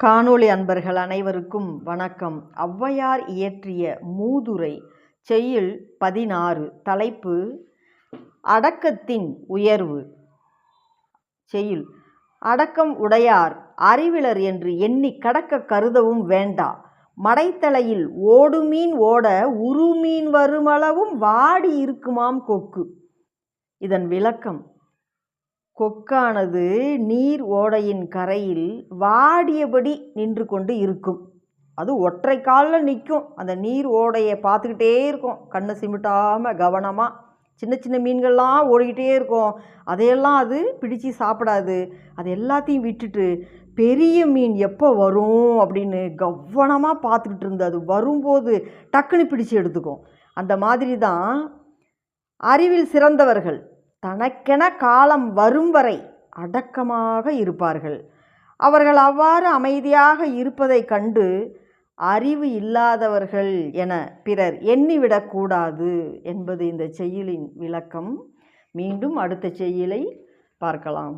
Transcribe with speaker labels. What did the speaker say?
Speaker 1: காணொளி அன்பர்கள் அனைவருக்கும் வணக்கம். ஔவையார் இயற்றிய மூதுரை செய்யுள் 16. தலைப்பு அடக்கத்தின் உயர்வு. செய்யுள். அடக்கம் உடையார் அறிவிலர் என்று எண்ணி கடக்க கருதவும் வேண்டா. மடைத்தலையில் ஓடுமீன் ஓட உருமீன் வருமளவும் வாடி இருக்குமாம் கொக்கு. இதன் விளக்கம்: கொக்கானது நீர் ஓடையின் கரையில் வாடியபடி நின்று கொண்டு இருக்கும். அது ஒற்றை காலில் நிற்கும். அந்த நீர் ஓடையை பார்த்துக்கிட்டே இருக்கும், கண்ணை சிமிட்டாமல் கவனமாக. சின்ன சின்ன மீன்கள்லாம் ஓடிக்கிட்டே இருக்கும். அதையெல்லாம் அது பிடிச்சி சாப்பிடாது. அது எல்லாத்தையும் விட்டுட்டு பெரிய மீன் எப்போ வரும் அப்படின்னு கவனமாக பார்த்துக்கிட்டு இருந்து அது வரும்போது டக்குன்னு பிடிச்சி எடுத்துக்கும். அந்த மாதிரி தான் அறிவில் சிறந்தவர்கள் தனக்கென காலம் வரும் வரை அடக்கமாக இருப்பார்கள். அவர்கள் அவ்வாறு அமைதியாக இருப்பதை கண்டு அறிவு இல்லாதவர்கள் என பிறர் எண்ணிவிடக்கூடாது என்பது இந்த செய்யுளின் விளக்கம். மீண்டும் அடுத்த செய்யுளை பார்க்கலாம்.